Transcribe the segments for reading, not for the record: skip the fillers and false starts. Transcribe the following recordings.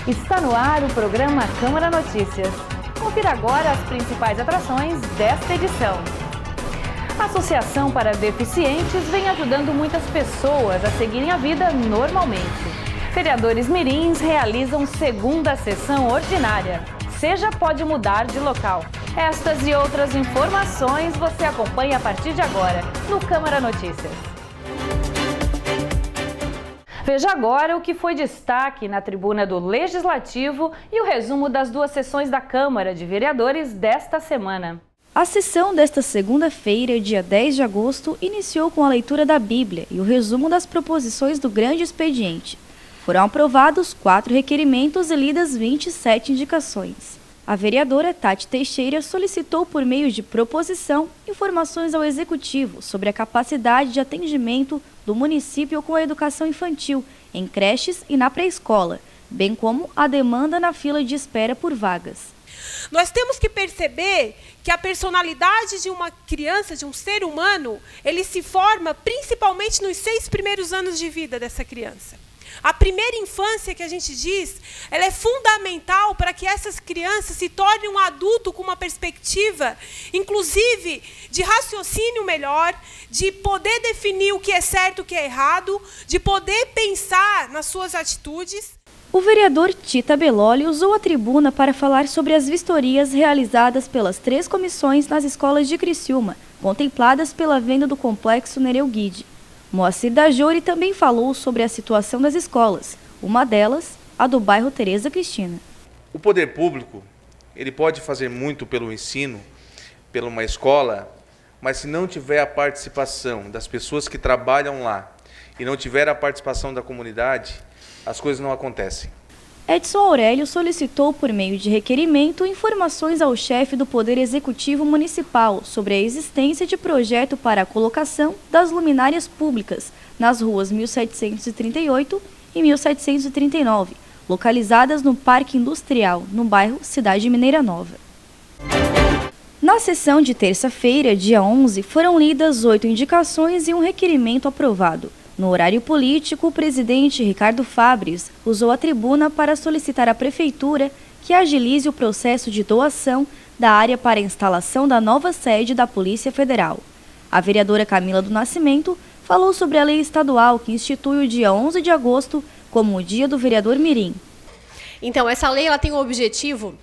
Está no ar o programa Câmara Notícias. Confira agora as principais atrações desta edição. A Associação para Deficientes vem ajudando muitas pessoas a seguirem a vida normalmente. Vereadores mirins realizam segunda sessão ordinária. Seja pode mudar de local. Estas e outras informações você acompanha a partir de agora no Câmara Notícias. Veja agora o que foi destaque na tribuna do Legislativo e o resumo das duas sessões da Câmara de Vereadores desta semana. A sessão desta segunda-feira, dia 10 de agosto, iniciou com a leitura da Bíblia e o resumo das proposições do grande expediente. Foram aprovados 4 requerimentos e lidas 27 indicações. A vereadora Tati Teixeira solicitou, por meio de proposição, informações ao Executivo sobre a capacidade de atendimento do município com a educação infantil, em creches e na pré-escola, bem como a demanda na fila de espera por vagas. Nós temos que perceber que a personalidade de uma criança, de um ser humano, ele se forma principalmente nos 6 primeiros anos de vida dessa criança. A primeira infância, que a gente diz, ela é fundamental para que essas crianças se tornem um adulto com uma perspectiva, inclusive, de raciocínio melhor, de poder definir o que é certo e o que é errado, de poder pensar nas suas atitudes. O vereador Tita Belloli usou a tribuna para falar sobre as vistorias realizadas pelas 3 comissões nas escolas de Criciúma, contempladas pela venda do complexo Nereu Guide. Moacir Dajori também falou sobre a situação das escolas, uma delas, a do bairro Tereza Cristina. O poder público, ele pode fazer muito pelo ensino, pela uma escola, mas se não tiver a participação das pessoas que trabalham lá e não tiver a participação da comunidade, as coisas não acontecem. Edson Aurélio solicitou, por meio de requerimento, informações ao chefe do Poder Executivo Municipal sobre a existência de projeto para a colocação das luminárias públicas nas ruas 1738 e 1739, localizadas no Parque Industrial, no bairro Cidade Mineira Nova. Na sessão de terça-feira, dia 11, foram lidas 8 indicações e um requerimento aprovado. No horário político, o presidente Ricardo Fabres usou a tribuna para solicitar à Prefeitura que agilize o processo de doação da área para a instalação da nova sede da Polícia Federal. A vereadora Camila do Nascimento falou sobre a lei estadual que institui o dia 11 de agosto como o Dia do Vereador Mirim. Então, essa lei ela tem o objetivo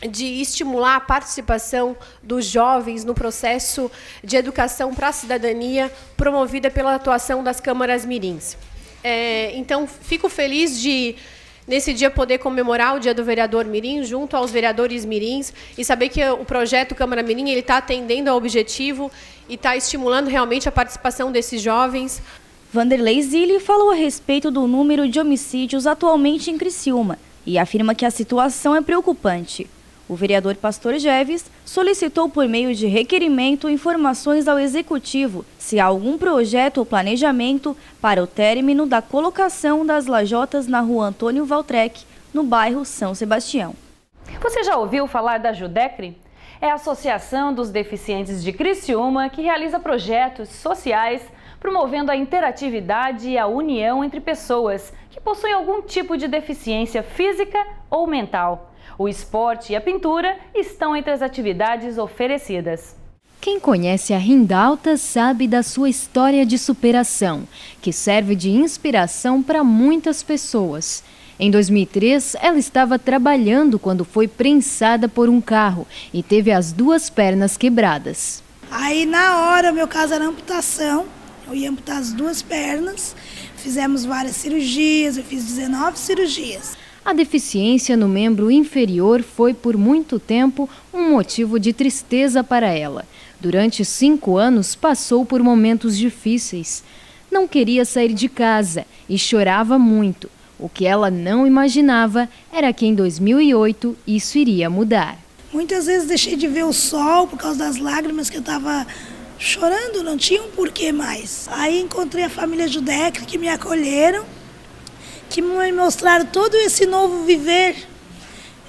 de estimular a participação dos jovens no processo de educação para a cidadania promovida pela atuação das câmaras mirins. Então, fico feliz de, nesse dia, poder comemorar o Dia do Vereador Mirim junto aos vereadores mirins e saber que o projeto Câmara Mirim está atendendo ao objetivo e está estimulando realmente a participação desses jovens. Vanderlei Zilli falou a respeito do número de homicídios atualmente em Criciúma e afirma que a situação é preocupante. O vereador Pastor Jeves solicitou, por meio de requerimento, informações ao Executivo se há algum projeto ou planejamento para o término da colocação das lajotas na rua Antônio Valtrec, no bairro São Sebastião. Você já ouviu falar da Judecre? É a Associação dos Deficientes de Criciúma que realiza projetos sociais promovendo a interatividade e a união entre pessoas que possuem algum tipo de deficiência física ou mental. O esporte e a pintura estão entre as atividades oferecidas. Quem conhece a Rindalta sabe da sua história de superação, que serve de inspiração para muitas pessoas. Em 2003, ela estava trabalhando quando foi prensada por um carro e teve as 2 pernas quebradas. Aí, na hora, meu caso era amputação. Eu ia amputar as 2 pernas, fizemos várias cirurgias, eu fiz 19 cirurgias. A deficiência no membro inferior foi, por muito tempo, um motivo de tristeza para ela. Durante 5 anos, passou por momentos difíceis. Não queria sair de casa e chorava muito. O que ela não imaginava era que em 2008 isso iria mudar. Muitas vezes deixei de ver o sol por causa das lágrimas que eu estava chorando, não tinha um porquê mais. Aí encontrei a família Judecre que me acolheram, que me mostraram todo esse novo viver,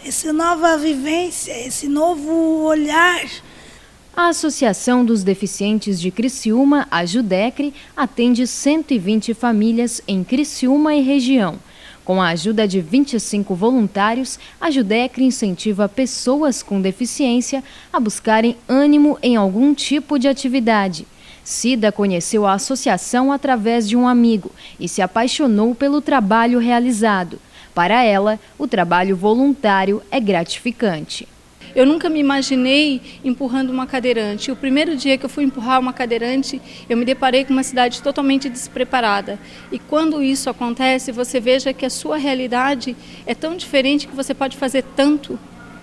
essa nova vivência, esse novo olhar. A Associação dos Deficientes de Criciúma, a Judecre, atende 120 famílias em Criciúma e região. Com a ajuda de 25 voluntários, a Judecre incentiva pessoas com deficiência a buscarem ânimo em algum tipo de atividade. Cida conheceu a associação através de um amigo e se apaixonou pelo trabalho realizado. Para ela, o trabalho voluntário é gratificante. Eu nunca me imaginei empurrando uma cadeirante. O primeiro dia que eu fui empurrar uma cadeirante, eu me deparei com uma cidade totalmente despreparada. E quando isso acontece, você veja que a sua realidade é tão diferente que você pode fazer tanto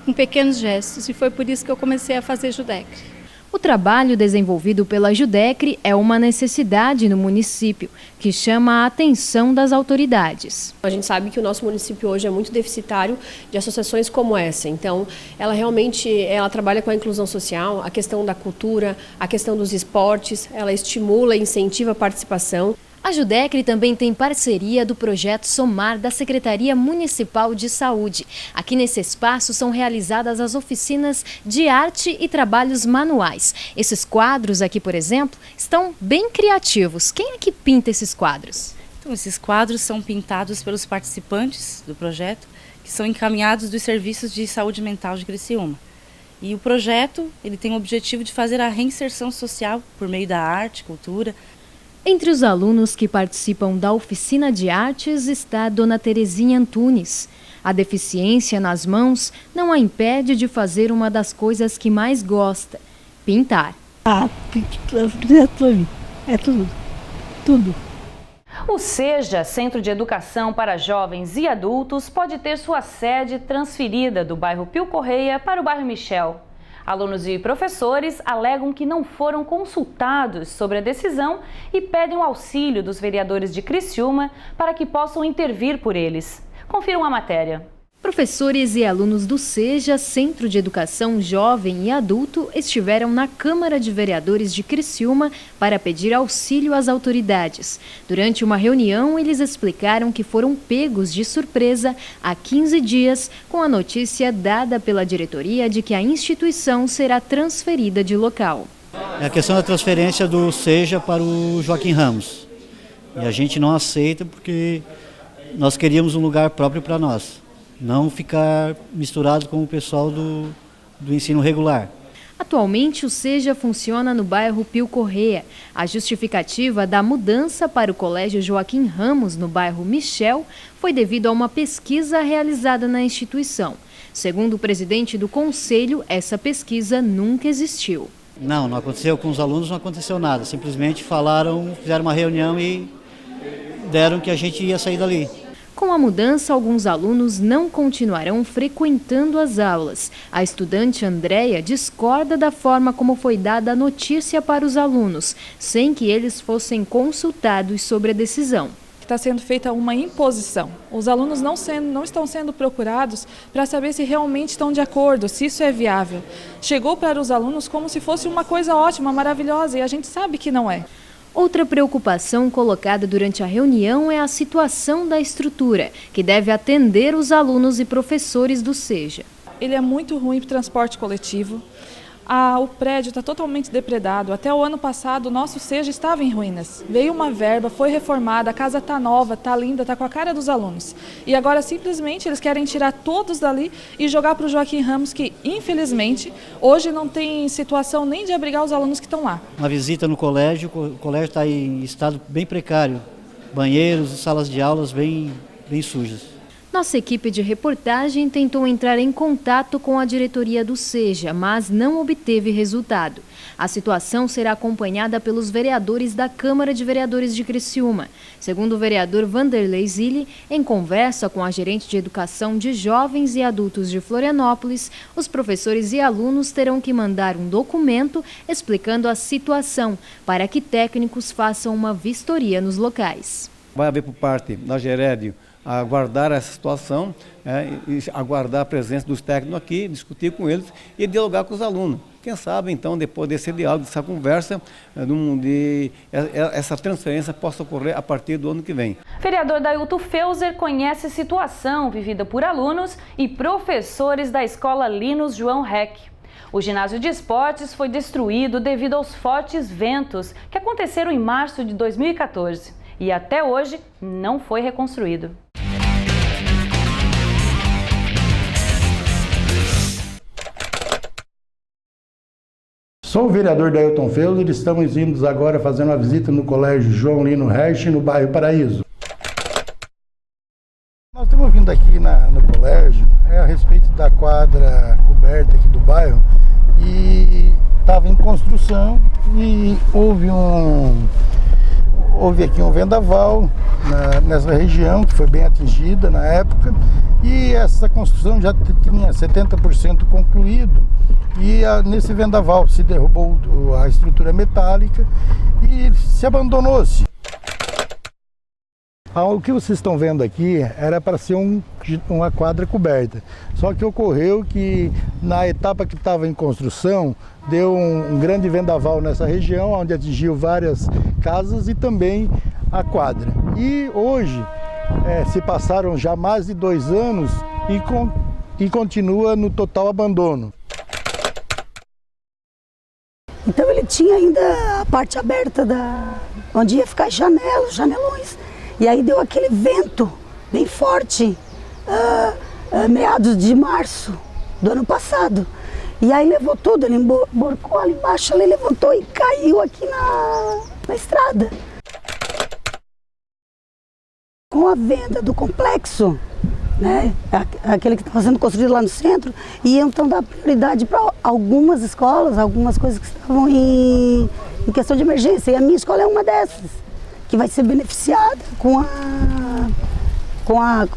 com pequenos gestos. E foi por isso que eu comecei a fazer Judecre. O trabalho desenvolvido pela Judecre é uma necessidade no município, que chama a atenção das autoridades. A gente sabe que o nosso município hoje é muito deficitário de associações como essa. Então, ela trabalha com a inclusão social, a questão da cultura, a questão dos esportes, ela estimula e incentiva a participação. A Judecre também tem parceria do projeto Somar da Secretaria Municipal de Saúde. Aqui nesse espaço são realizadas as oficinas de arte e trabalhos manuais. Esses quadros aqui, por exemplo, estão bem criativos. Quem é que pinta esses quadros? Então, esses quadros são pintados pelos participantes do projeto, que são encaminhados dos serviços de saúde mental de Criciúma. E o projeto ele tem o objetivo de fazer a reinserção social por meio da arte, cultura. Entre os alunos que participam da oficina de artes está a Dona Terezinha Antunes. A deficiência nas mãos não a impede de fazer uma das coisas que mais gosta, pintar. É tudo. O SEJA, Centro de Educação para Jovens e Adultos, pode ter sua sede transferida do bairro Pio Correia para o bairro Michel. Alunos e professores alegam que não foram consultados sobre a decisão e pedem o auxílio dos vereadores de Criciúma para que possam intervir por eles. Confiram a matéria. Professores e alunos do SEJA, Centro de Educação Jovem e Adulto, estiveram na Câmara de Vereadores de Criciúma para pedir auxílio às autoridades. Durante uma reunião, eles explicaram que foram pegos de surpresa há 15 dias com a notícia dada pela diretoria de que a instituição será transferida de local. É a questão da transferência do SEJA para o Joaquim Ramos. E a gente não aceita porque nós queríamos um lugar próprio para nós. Não ficar misturado com o pessoal do ensino regular. Atualmente, o SEJA funciona no bairro Pio Correia. A justificativa da mudança para o Colégio Joaquim Ramos, no bairro Michel, foi devido a uma pesquisa realizada na instituição. Segundo o presidente do conselho, essa pesquisa nunca existiu. Não aconteceu com os alunos, não aconteceu nada. Simplesmente fizeram uma reunião e deram que a gente ia sair dali. Com a mudança, alguns alunos não continuarão frequentando as aulas. A estudante Andréia discorda da forma como foi dada a notícia para os alunos, sem que eles fossem consultados sobre a decisão. Está sendo feita uma imposição. Os alunos não estão sendo procurados para saber se realmente estão de acordo, se isso é viável. Chegou para os alunos como se fosse uma coisa ótima, maravilhosa, e a gente sabe que não é. Outra preocupação colocada durante a reunião é a situação da estrutura, que deve atender os alunos e professores do SEJA. Ele é muito ruim para o transporte coletivo. O prédio está totalmente depredado. Até o ano passado, o nosso SEJA estava em ruínas. Veio uma verba, foi reformada, a casa está nova, está linda, está com a cara dos alunos. E agora, simplesmente, eles querem tirar todos dali e jogar para o Joaquim Ramos, que, infelizmente, hoje não tem situação nem de abrigar os alunos que estão lá. Uma visita no colégio, o colégio está em estado bem precário. Banheiros e salas de aulas bem sujas. Nossa equipe de reportagem tentou entrar em contato com a diretoria do SEJA, mas não obteve resultado. A situação será acompanhada pelos vereadores da Câmara de Vereadores de Criciúma. Segundo o vereador Vanderlei Zilli, em conversa com a gerente de educação de jovens e adultos de Florianópolis, os professores e alunos terão que mandar um documento explicando a situação para que técnicos façam uma vistoria nos locais. Vai haver por parte da Gerédio aguardar essa situação, e aguardar a presença dos técnicos aqui, discutir com eles e dialogar com os alunos. Quem sabe, então, depois desse diálogo, dessa conversa, essa transferência possa ocorrer a partir do ano que vem. Vereador Dailton Feuser conhece a situação vivida por alunos e professores da escola Linus João Reck. O ginásio de esportes foi destruído devido aos fortes ventos que aconteceram em março de 2014 e até hoje não foi reconstruído. Sou o vereador Dailton Feuser, estamos indo agora fazer uma visita no Colégio João Lino Reich, no bairro Paraíso. Nós estamos vindo aqui no colégio a respeito da quadra coberta aqui do bairro e estava em construção e houve aqui um vendaval nessa região que foi bem atingida na época e essa construção já tinha 70% concluído e nesse vendaval se derrubou a estrutura metálica e se abandonou-se. O que vocês estão vendo aqui era para ser uma quadra coberta, só que ocorreu que na etapa que estava em construção deu um grande vendaval nessa região, onde atingiu várias casas e também a quadra. E hoje se passaram já mais de 2 anos e continua no total abandono. Então ele tinha ainda a parte aberta onde ia ficar janelões. E aí deu aquele vento bem forte, meados de março do ano passado. E aí levou tudo, ele emborcou ali embaixo, ele levantou e caiu aqui na estrada. Com a venda do complexo, né, aquele que estava sendo construído lá no centro, iam então dar prioridade para algumas escolas, algumas coisas que estavam em questão de emergência. E a minha escola é uma dessas, que vai ser beneficiada com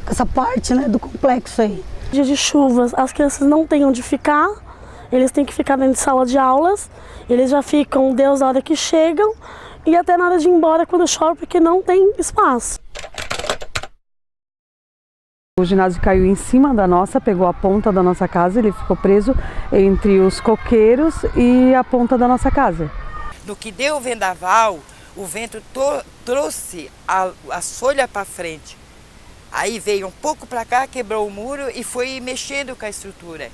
essa parte, né, do complexo aí. Dia de chuvas, as crianças não têm onde ficar, eles têm que ficar dentro de sala de aulas, eles já ficam Deus na hora que chegam e até na hora de ir embora quando chove, porque não tem espaço. O ginásio caiu em cima da nossa, pegou a ponta da nossa casa, ele ficou preso entre os coqueiros e a ponta da nossa casa. No que deu o vendaval, o vento trouxe as folhas para frente. Aí veio um pouco para cá, quebrou o muro e foi mexendo com a estrutura.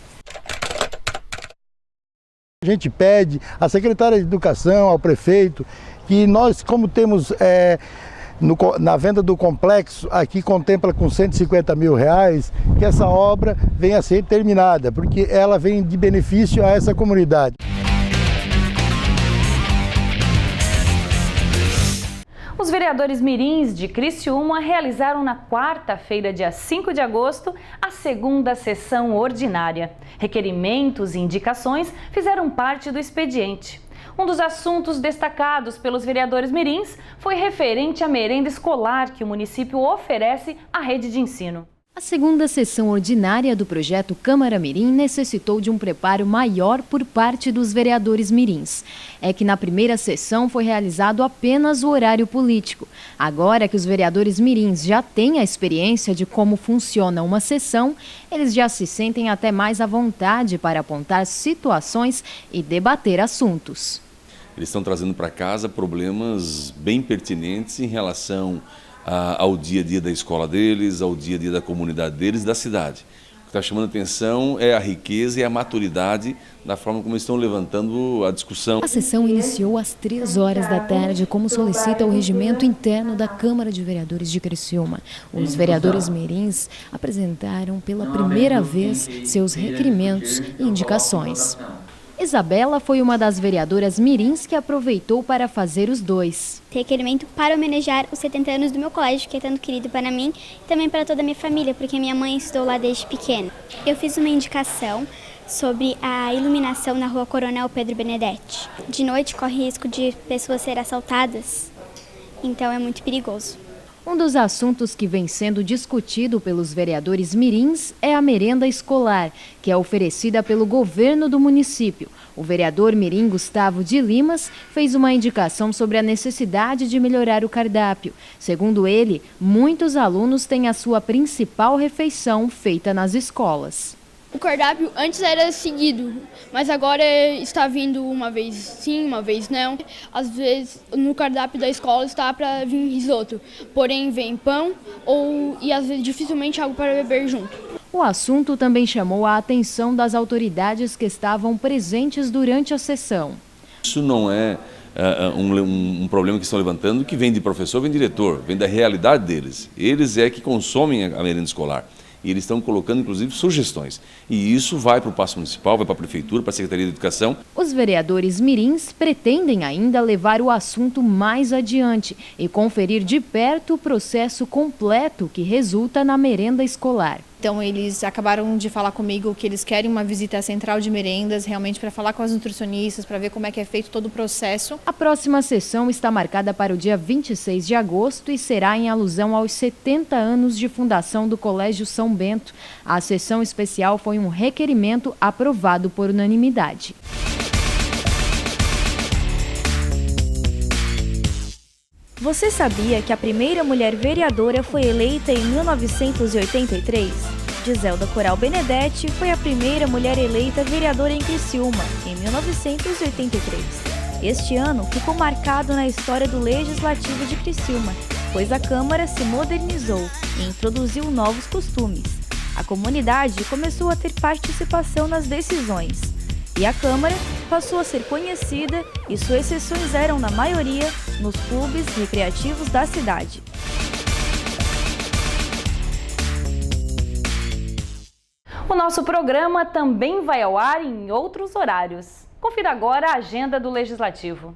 A gente pede à secretária de Educação, ao prefeito, que nós, como temos na venda do complexo, aqui contempla com R$150 mil, que essa obra venha a ser terminada, porque ela vem de benefício a essa comunidade. Os vereadores mirins de Criciúma realizaram na quarta-feira, dia 5 de agosto, a segunda sessão ordinária. Requerimentos e indicações fizeram parte do expediente. Um dos assuntos destacados pelos vereadores mirins foi referente à merenda escolar que o município oferece à rede de ensino. A segunda sessão ordinária do projeto Câmara Mirim necessitou de um preparo maior por parte dos vereadores mirins. É que na primeira sessão foi realizado apenas o horário político. Agora que os vereadores mirins já têm a experiência de como funciona uma sessão, eles já se sentem até mais à vontade para apontar situações e debater assuntos. Eles estão trazendo para casa problemas bem pertinentes em relação ao dia a dia da escola deles, ao dia a dia da comunidade deles, da cidade. O que está chamando a atenção é a riqueza e a maturidade da forma como eles estão levantando a discussão. A sessão iniciou às 3 horas da tarde, como solicita o regimento interno da Câmara de Vereadores de Criciúma. Os vereadores mirins apresentaram pela primeira vez seus requerimentos e indicações. Isabela foi uma das vereadoras mirins que aproveitou para fazer os dois. Requerimento para homenagear os 70 anos do meu colégio, que é tanto querido para mim e também para toda a minha família, porque minha mãe estudou lá desde pequena. Eu fiz uma indicação sobre a iluminação na rua Coronel Pedro Benedetti. De noite corre risco de pessoas serem assaltadas, então é muito perigoso. Um dos assuntos que vem sendo discutido pelos vereadores mirins é a merenda escolar, que é oferecida pelo governo do município. O vereador mirim Gustavo de Limas fez uma indicação sobre a necessidade de melhorar o cardápio. Segundo ele, muitos alunos têm a sua principal refeição feita nas escolas. O cardápio antes era seguido, mas agora está vindo uma vez sim, uma vez não. Às vezes no cardápio da escola está para vir risoto, porém vem pão e às vezes dificilmente algo para beber junto. O assunto também chamou a atenção das autoridades que estavam presentes durante a sessão. Isso não é um problema que estão levantando que vem de professor, vem de diretor, vem da realidade deles. Eles é que consomem a merenda escolar. E eles estão colocando, inclusive, sugestões. E isso vai para o Paço Municipal, vai para a Prefeitura, para a Secretaria de Educação. Os vereadores mirins pretendem ainda levar o assunto mais adiante e conferir de perto o processo completo que resulta na merenda escolar. Então eles acabaram de falar comigo que eles querem uma visita à central de merendas, realmente para falar com as nutricionistas, para ver como é que é feito todo o processo. A próxima sessão está marcada para o dia 26 de agosto e será em alusão aos 70 anos de fundação do Colégio São Bento. A sessão especial foi um requerimento aprovado por unanimidade. Você sabia que a primeira mulher vereadora foi eleita em 1983? Giselda Coral Benedetti foi a primeira mulher eleita vereadora em Criciúma, em 1983. Este ano ficou marcado na história do Legislativo de Criciúma, pois a Câmara se modernizou e introduziu novos costumes. A comunidade começou a ter participação nas decisões. E a Câmara passou a ser conhecida e suas sessões eram, na maioria, nos clubes recreativos da cidade. O nosso programa também vai ao ar em outros horários. Confira agora a agenda do Legislativo.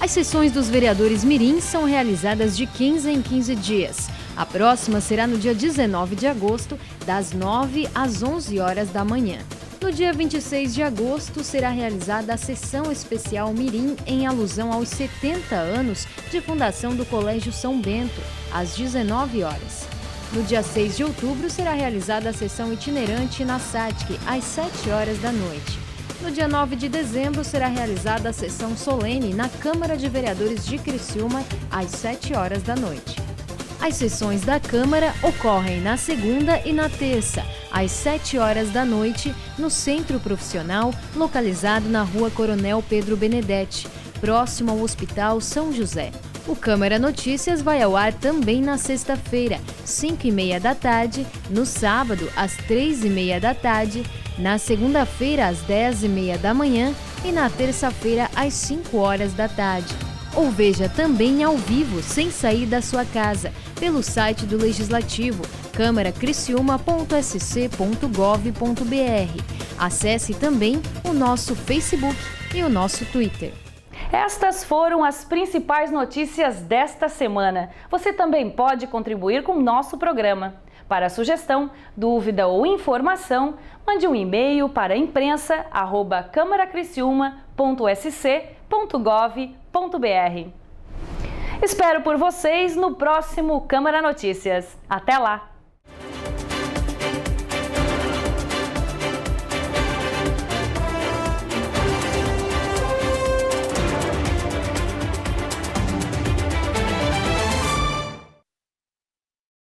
As sessões dos vereadores mirins são realizadas de 15 em 15 dias. A próxima será no dia 19 de agosto, das 9 às 11 horas da manhã. No dia 26 de agosto, será realizada a sessão especial mirim em alusão aos 70 anos de fundação do Colégio São Bento, às 19 horas. No dia 6 de outubro, será realizada a sessão itinerante na SATIC, às 7 horas da noite. No dia 9 de dezembro, será realizada a sessão solene na Câmara de Vereadores de Criciúma, às 7 horas da noite. As sessões da Câmara ocorrem na segunda e na terça, às 7 horas da noite, no Centro Profissional, localizado na Rua Coronel Pedro Benedetti, próximo ao Hospital São José. O Câmara Notícias vai ao ar também na sexta-feira, 5h30 da tarde, no sábado, às 3h30 da tarde, na segunda-feira, às 10h30 da manhã e na terça-feira, às 5 horas da tarde. Ou veja também ao vivo, sem sair da sua casa, pelo site do Legislativo, câmaracriciúma.sc.gov.br. Acesse também o nosso Facebook e o nosso Twitter. Estas foram as principais notícias desta semana. Você também pode contribuir com o nosso programa. Para sugestão, dúvida ou informação, mande um e-mail para imprensa@câmaracriciúma.sc.gov.br. Espero por vocês no próximo Câmara Notícias. Até lá!